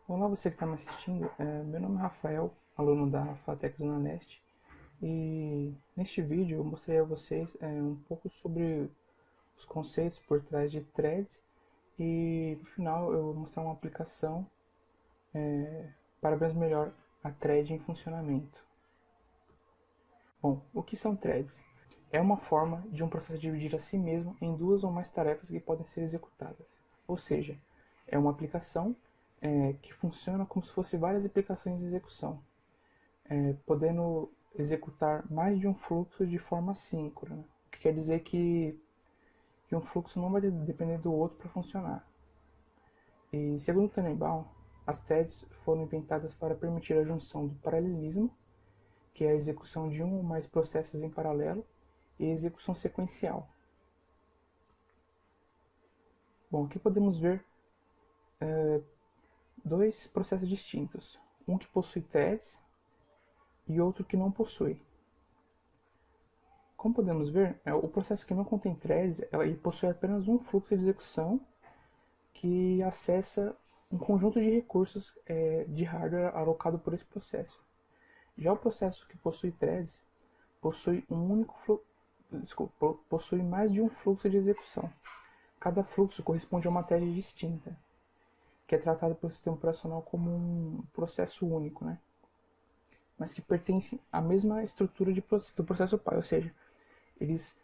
Olá, você que está me assistindo. Meu nome é Rafael, aluno da FATEC Zona Leste, e neste vídeo eu mostrei a vocês um pouco sobre os conceitos por trás de threads e no final eu vou mostrar uma aplicação para ver melhor a thread em funcionamento. Bom, o que são threads? É uma forma de um processo dividir a si mesmo em duas ou mais tarefas que podem ser executadas. Ou seja, é uma aplicação que funciona como se fosse várias aplicações de execução, podendo executar mais de um fluxo de forma síncrona, o que quer dizer que um fluxo não vai depender do outro para funcionar. E segundo Tenenbaum, as threads foram inventadas para permitir a junção do paralelismo, que é a execução de um ou mais processos em paralelo, e a execução sequencial. Bom, aqui podemos ver dois processos distintos, um que possui threads e outro que não possui. Como podemos ver, o processo que não contém threads ele possui apenas um fluxo de execução que acessa um conjunto de recursos de hardware alocado por esse processo. Já o processo que possui threads possui possui mais de um fluxo de execução. Cada fluxo corresponde a uma thread distinta, que é tratado pelo sistema operacional como um processo único, né? Mas que pertence à mesma estrutura do processo pai, ou seja, eles,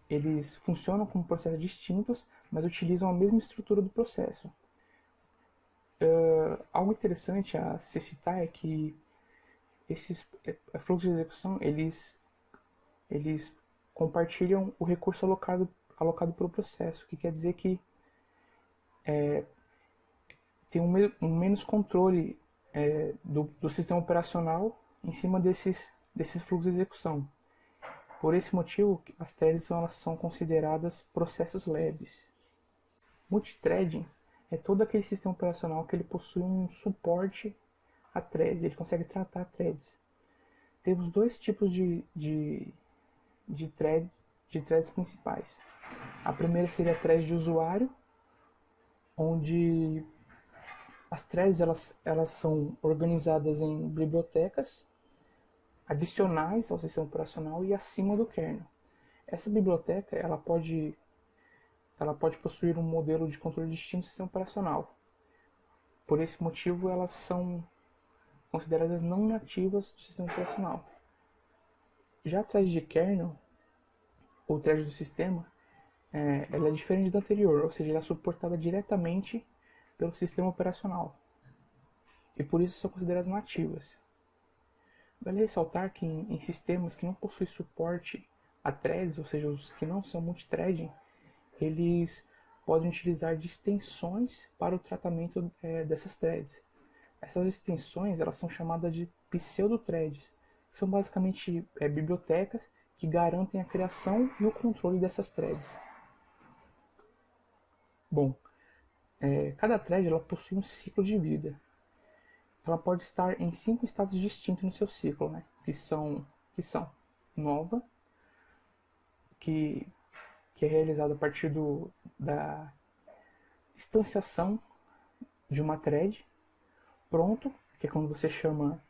eles funcionam como processos distintos, mas utilizam a mesma estrutura do processo. Algo interessante a se citar é que esses fluxos de execução eles compartilham o recurso alocado pelo processo, que quer dizer que tem um menos controle do sistema operacional em cima desses fluxos de execução. Por esse motivo, as threads elas são consideradas processos leves. Multithreading é todo aquele sistema operacional que ele possui um suporte a threads, ele consegue tratar threads. Temos dois tipos de threads principais. A primeira seria a thread de usuário, onde as threads elas são organizadas em bibliotecas adicionais ao sistema operacional e acima do kernel. Essa biblioteca ela pode possuir um modelo de controle distinto do sistema operacional. Por esse motivo, elas são consideradas não nativas do sistema operacional. Já a thread de kernel, ou thread do sistema, ela é diferente da anterior, ou seja, ela é suportada diretamente pelo sistema operacional. E por isso são consideradas nativas. Vale ressaltar que em sistemas que não possuem suporte a threads, ou seja, os que não são multithreading, eles podem utilizar de extensões para o tratamento dessas threads. Essas extensões elas são chamadas de pseudo-threads, que são basicamente bibliotecas que garantem a criação e o controle dessas threads. Bom, cada thread ela possui um ciclo de vida. Ela pode estar em 5 estados distintos no seu ciclo, né? que são nova, que, que é realizada a partir da instanciação de uma thread, pronto, que é quando você chama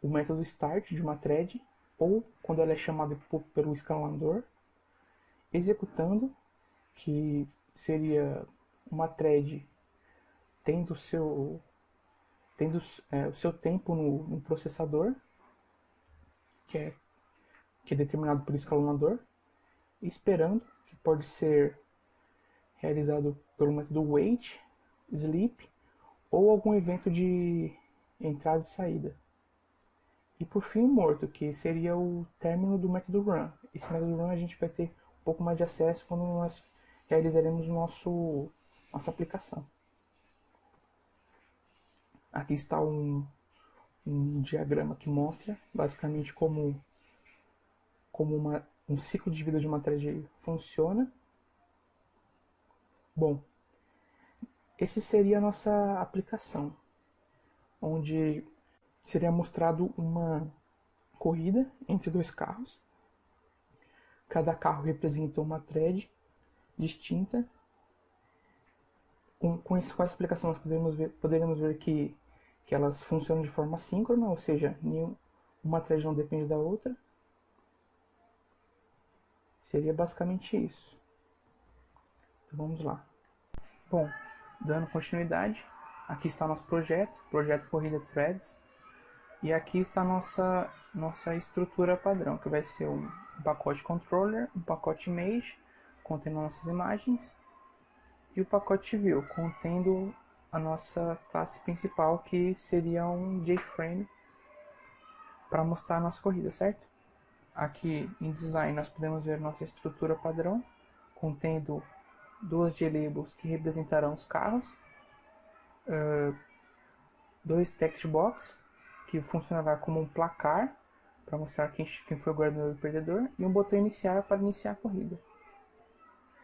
o método start de uma thread, ou quando ela é chamada pelo escalador, executando, que seria uma thread tendo, tendo o seu tempo no processador, que é, que é determinado pelo escalonador, esperando, que pode ser realizado pelo método wait, sleep ou algum evento de entrada e saída. E por fim o morto, que seria o término do método run. Esse método run a gente vai ter um pouco mais de acesso quando nós realizaremos nossa aplicação. Aqui está um diagrama que mostra basicamente como um ciclo de vida de uma thread funciona. Bom, esse seria a nossa aplicação, onde seria mostrado uma corrida entre dois carros. Cada carro representa uma thread distinta. Com essa explicação nós poderíamos ver que que elas funcionam de forma síncrona, ou seja, uma thread não depende da outra. Seria basicamente isso. Então vamos lá. Bom, dando continuidade, aqui está o nosso projeto Corrida Threads. E aqui está a nossa estrutura padrão, que vai ser um pacote controller, um pacote image, contendo nossas imagens, e o pacote view, contendo a nossa classe principal, que seria um JFrame para mostrar a nossa corrida, certo? Aqui em design nós podemos ver nossa estrutura padrão, contendo duas JLabels que representarão os carros, dois text box que funcionará como um placar para mostrar quem foi o ganhador e o perdedor, e um botão iniciar para iniciar a corrida.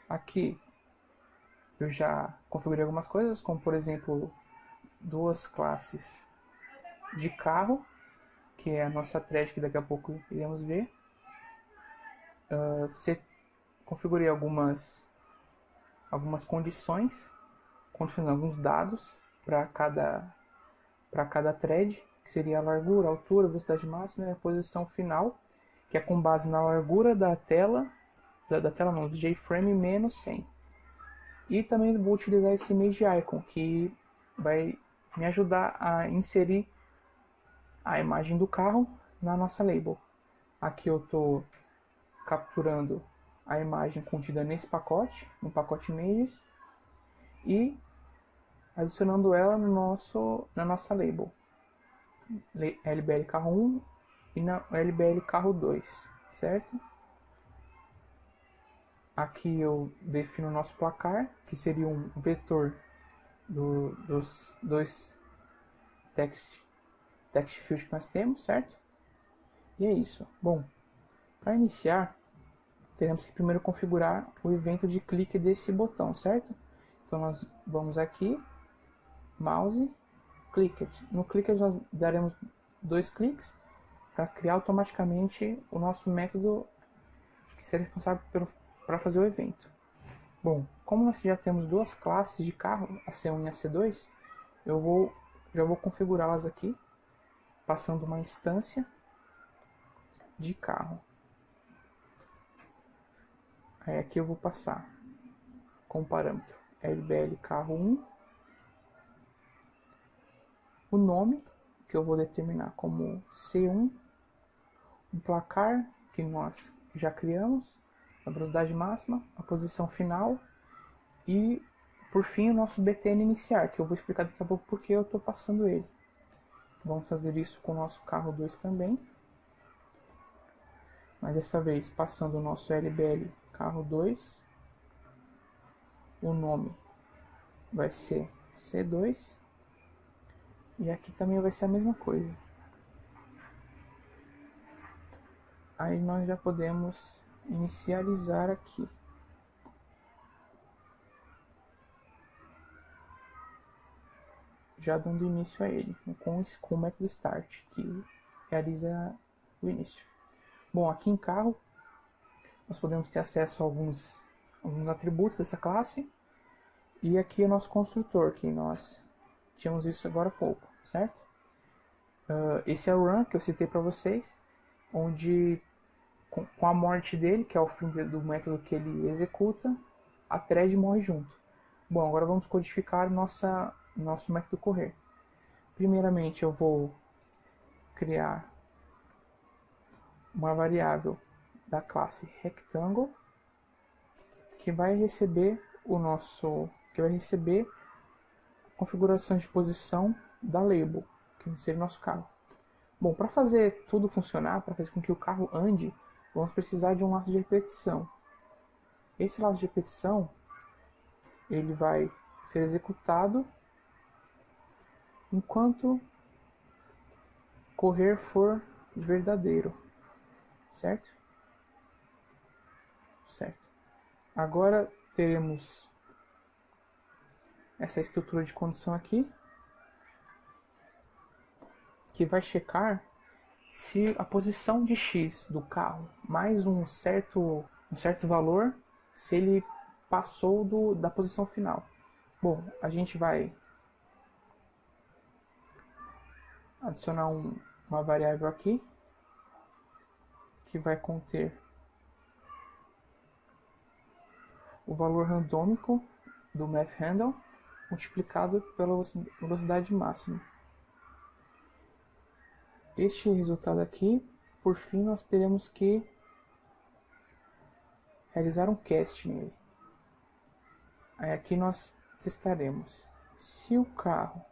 Aqui eu já configurei algumas coisas, como por exemplo duas classes de carro, que é a nossa thread que daqui a pouco iremos ver. Configurei algumas condições, condicionando alguns dados para cada thread, que seria a largura, a altura, a velocidade máxima e a posição final, que é com base na largura da tela, do JFrame menos 100. E também vou utilizar esse Image Icon, que vai me ajudar a inserir a imagem do carro na nossa label. Aqui eu estou capturando a imagem contida nesse pacote, no pacote Images, e adicionando ela na nossa label. LBL carro 1 e na LBL carro 2, certo? Aqui eu defino o nosso placar, que seria um vetor dos dois text fields que nós temos, certo? E é isso. Bom, para iniciar, teremos que primeiro configurar o evento de clique desse botão, certo? Então nós vamos aqui, mouse, clicked. No clicked nós daremos 2 cliques para criar automaticamente o nosso método que será responsável para fazer o evento. Bom, como nós já temos duas classes de carro, a C1 e a C2, já vou configurá-las aqui, passando uma instância de carro. Aí aqui eu vou passar como parâmetro LBL carro 1, o nome, que eu vou determinar como C1, o placar, que nós já criamos, a velocidade máxima, a posição final e, por fim, o nosso BTN iniciar, que eu vou explicar daqui a pouco porque eu estou passando ele. Vamos fazer isso com o nosso carro 2 também, mas dessa vez passando o nosso LBL carro 2, o nome vai ser C2, e aqui também vai ser a mesma coisa. Aí nós já podemos inicializar aqui. Já dando início a ele, com o método start, que realiza o início. Bom, aqui em carro, nós podemos ter acesso a alguns atributos dessa classe. E aqui é o nosso construtor, que nós tínhamos visto agora há pouco, certo? Esse é o run que eu citei para vocês, onde com a morte dele, que é o fim do método que ele executa, a thread morre junto. Bom, agora vamos codificar nosso método correr. Primeiramente eu vou criar uma variável da classe rectangle que vai receber configurações de posição da label, que seria o nosso carro. Bom, para fazer tudo funcionar, para fazer com que o carro ande, vamos precisar de um laço de repetição. Esse laço de repetição ele vai ser executado enquanto correr for verdadeiro, certo? Certo. Agora teremos essa estrutura de condição aqui, que vai checar se a posição de x do carro mais um certo valor, se ele passou da posição final. Bom, a gente vai adicionar uma variável aqui que vai conter o valor randômico do math handle multiplicado pela velocidade máxima. Este resultado aqui, por fim, nós teremos que realizar um cast nele. Aí aqui nós testaremos se o carro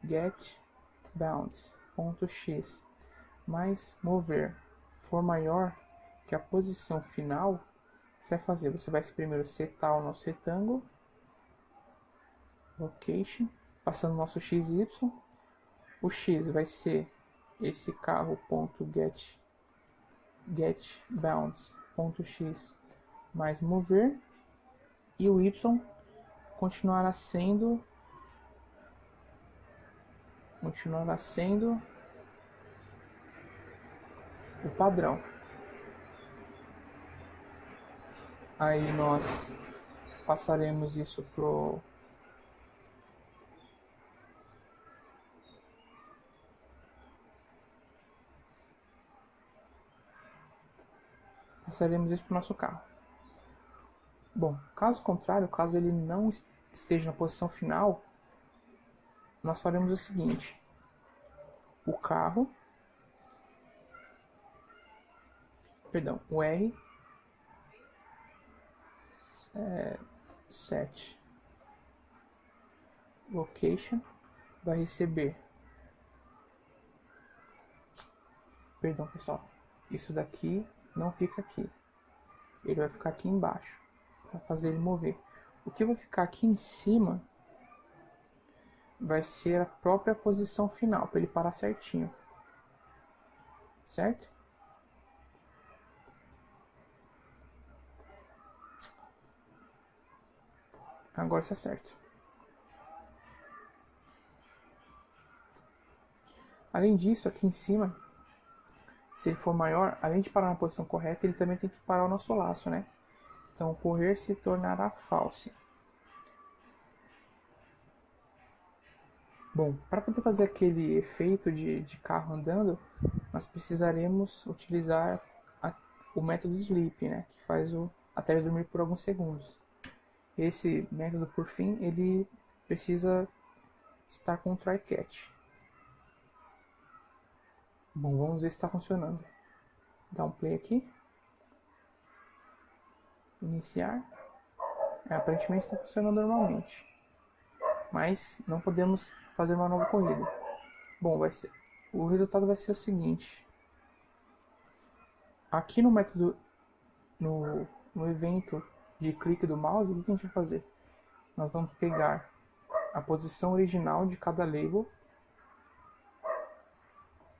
.getBounds.x mais mover for maior que a posição final. Você vai fazer, você vai primeiro setar o nosso retângulo, location, passando o nosso XY. O X vai ser esse carro.getBounds.x mais mover, e o Y continuará sendo o padrão. Aí nós passaremos isso pro nosso carro. Bom, caso contrário, caso ele não esteja na posição final, nós faremos o seguinte: o carro, o R set location vai receber, pessoal, isso daqui não fica aqui, ele vai ficar aqui embaixo para fazer ele mover. O que vai ficar aqui em cima vai ser a própria posição final, para ele parar certinho, certo? Agora está certo. Além disso, aqui em cima, se ele for maior, além de parar na posição correta, ele também tem que parar o nosso laço, né? Então, correr se tornará false. Bom, para poder fazer aquele efeito de carro andando, nós precisaremos utilizar o método sleep, né? Que faz até ele dormir por alguns segundos. Esse método, por fim, ele precisa estar com o try catch. Bom, vamos ver se está funcionando. Dá um play aqui. Iniciar. Aparentemente está funcionando normalmente. Mas não podemos fazer uma nova corrida. Bom, o resultado vai ser o seguinte. Aqui no método, no evento de clique do mouse, o que a gente vai fazer? Nós vamos pegar a posição original de cada label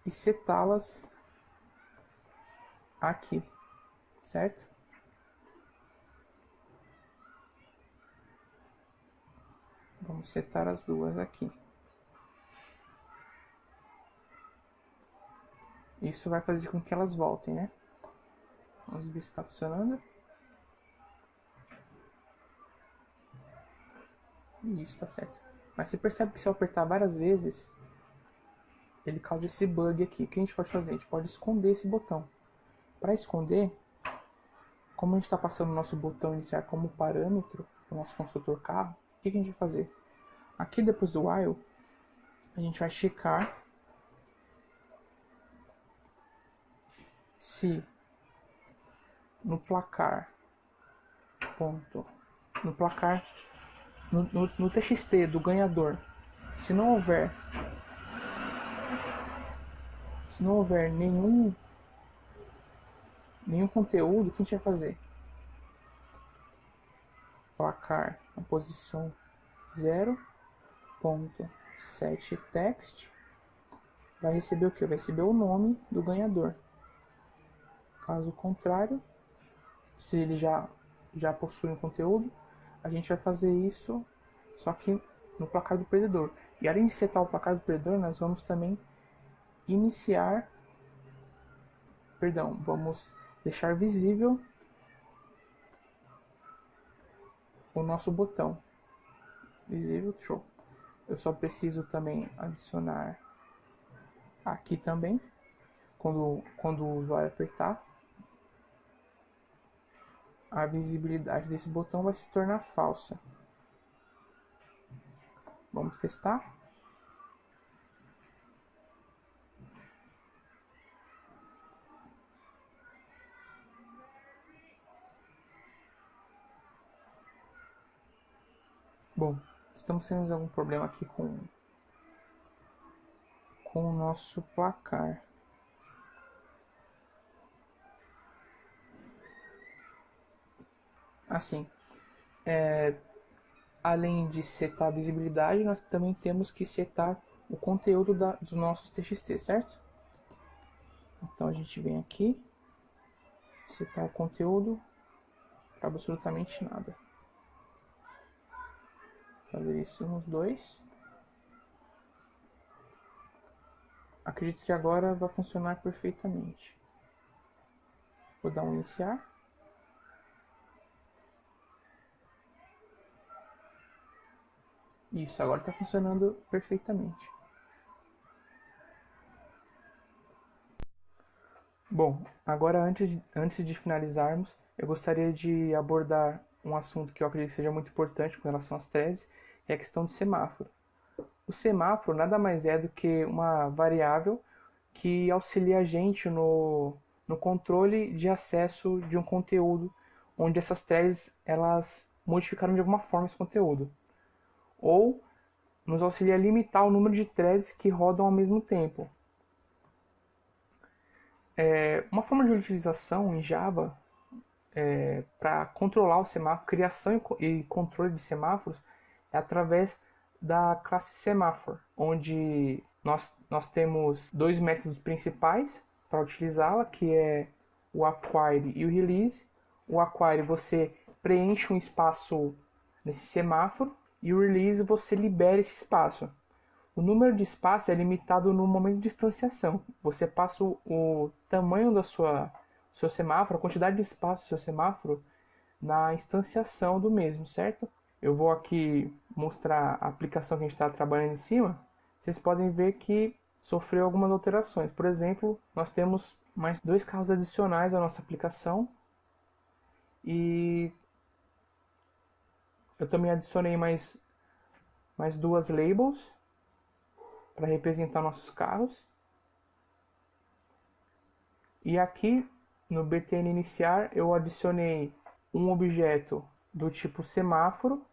e setá-las aqui, certo? Vamos setar as duas aqui. Isso vai fazer com que elas voltem, né? Vamos ver se está funcionando. Isso, está certo. Mas você percebe que se eu apertar várias vezes, ele causa esse bug aqui. O que a gente pode fazer? A gente pode esconder esse botão. Para esconder, como a gente está passando o nosso botão iniciar como parâmetro, o nosso construtor carro, o que a gente vai fazer? Aqui depois do while, a gente vai checar se no placar, no TXT do ganhador, se não houver nenhum conteúdo, o que a gente vai fazer? Placar na posição 0.setText vai receber o que? Vai receber o nome do ganhador. Caso contrário, se ele já possui um conteúdo, a gente vai fazer isso só que no placar do perdedor. E além de setar o placar do perdedor, nós vamos também vamos deixar visível o nosso botão. Visível, show. Eu só preciso também adicionar Aqui também, quando o usuário apertar, a visibilidade desse botão vai se tornar falsa. Vamos testar? Bom, estamos tendo algum problema aqui com o nosso placar. Assim, além de setar a visibilidade, nós também temos que setar o conteúdo dos nossos TXT, certo? Então a gente vem aqui, setar o conteúdo para absolutamente nada. Fazer isso nos dois. Acredito que agora vai funcionar perfeitamente. Vou dar um iniciar. Isso, agora está funcionando perfeitamente. Bom, agora antes de finalizarmos, eu gostaria de abordar um assunto que eu acredito que seja muito importante com relação às threads, é a questão do semáforo. O semáforo nada mais é do que uma variável que auxilia a gente no controle de acesso de um conteúdo, onde essas threads elas modificaram de alguma forma esse conteúdo. Ou nos auxilia a limitar o número de threads que rodam ao mesmo tempo. Uma forma de utilização em Java para controlar o semáforo, criação e controle de semáforos, é através da classe Semaphore, onde nós temos dois métodos principais para utilizá-la, que é o acquire e o release. O acquire você preenche um espaço nesse semáforo e o release você libera esse espaço. O número de espaços é limitado no momento de instanciação. Você passa o tamanho do seu semáforo, a quantidade de espaço do seu semáforo na instanciação do mesmo, certo? Eu vou aqui mostrar a aplicação que a gente está trabalhando em cima. Vocês podem ver que sofreu algumas alterações. Por exemplo, nós temos mais dois carros adicionais à nossa aplicação. E eu também adicionei mais duas labels para representar nossos carros. E aqui no btn iniciar eu adicionei um objeto do tipo semáforo,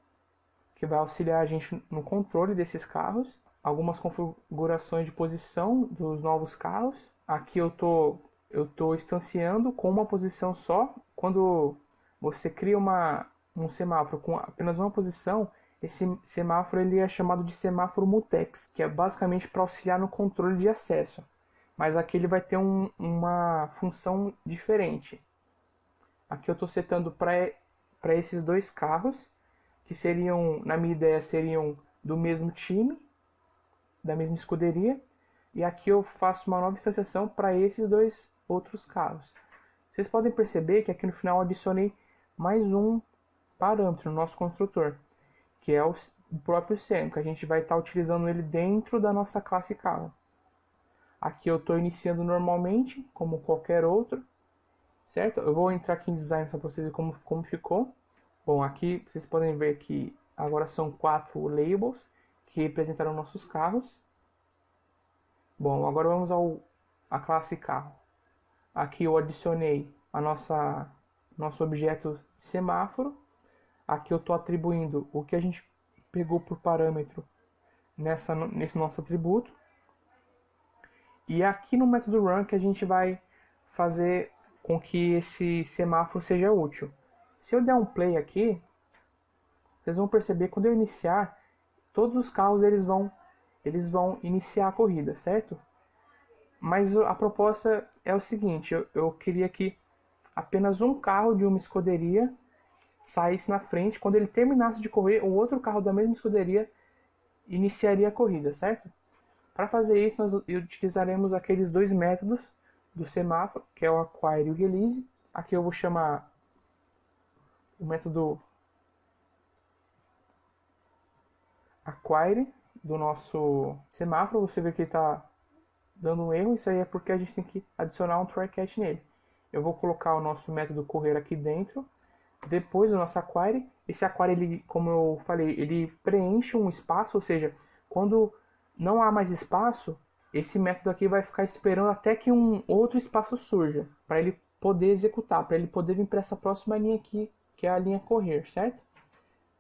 que vai auxiliar a gente no controle desses carros, algumas configurações de posição dos novos carros. Aqui eu tô instanciando com uma posição só. Quando você cria um semáforo com apenas uma posição, esse semáforo ele é chamado de semáforo mutex, que é basicamente para auxiliar no controle de acesso. Mas aqui ele vai ter uma função diferente. Aqui eu estou setando para esses dois carros, que seriam, na minha ideia, seriam do mesmo time, da mesma escuderia. E aqui eu faço uma nova instanciação para esses dois outros carros. Vocês podem perceber que aqui no final eu adicionei mais um parâmetro no nosso construtor, que é o próprio sem, que a gente vai estar utilizando ele dentro da nossa classe carro. Aqui eu estou iniciando normalmente, como qualquer outro, certo? Eu vou entrar aqui em design só para vocês verem como ficou. Bom, aqui vocês podem ver que agora são 4 labels que representaram nossos carros. Bom, agora vamos à classe carro. Aqui eu adicionei nosso objeto semáforo. Aqui eu estou atribuindo o que a gente pegou por parâmetro nesse nosso atributo. E aqui no método run que a gente vai fazer com que esse semáforo seja útil. Se eu der um play aqui, vocês vão perceber que quando eu iniciar, todos os carros eles vão iniciar a corrida, certo? Mas a proposta é o seguinte, eu queria que apenas um carro de uma escuderia saísse na frente. Quando ele terminasse de correr, o outro carro da mesma escuderia iniciaria a corrida, certo? Para fazer isso, nós utilizaremos aqueles dois métodos do semáforo, que é o acquire e o release. Aqui eu vou chamar o método acquire do nosso semáforo. Você vê que ele está dando um erro, isso aí é porque a gente tem que adicionar um try catch nele. Eu vou colocar o nosso método correr aqui dentro, depois do nosso aquário. Esse aquário, ele, como eu falei, ele preenche um espaço, ou seja, quando não há mais espaço, esse método aqui vai ficar esperando até que um outro espaço surja, para ele poder executar, para ele poder vir para essa próxima linha aqui, que é a linha correr, certo?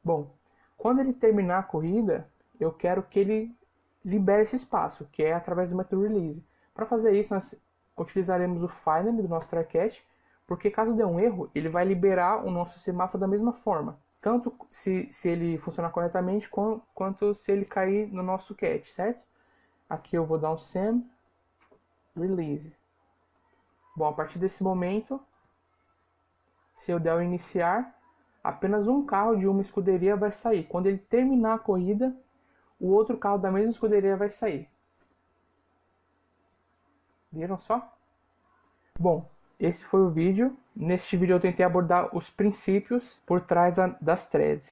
Bom, quando ele terminar a corrida, eu quero que ele libere esse espaço, que é através do método release. Para fazer isso, nós utilizaremos o finally do nosso try-catch, porque caso dê um erro, ele vai liberar o nosso semáforo da mesma forma, tanto se ele funcionar corretamente, quanto se ele cair no nosso catch, certo? Aqui eu vou dar um send release. Bom, a partir desse momento, se eu der o iniciar, apenas um carro de uma escuderia vai sair. Quando ele terminar a corrida, o outro carro da mesma escuderia vai sair. Viram só? Bom, esse foi o vídeo. Neste vídeo eu tentei abordar os princípios por trás das threads.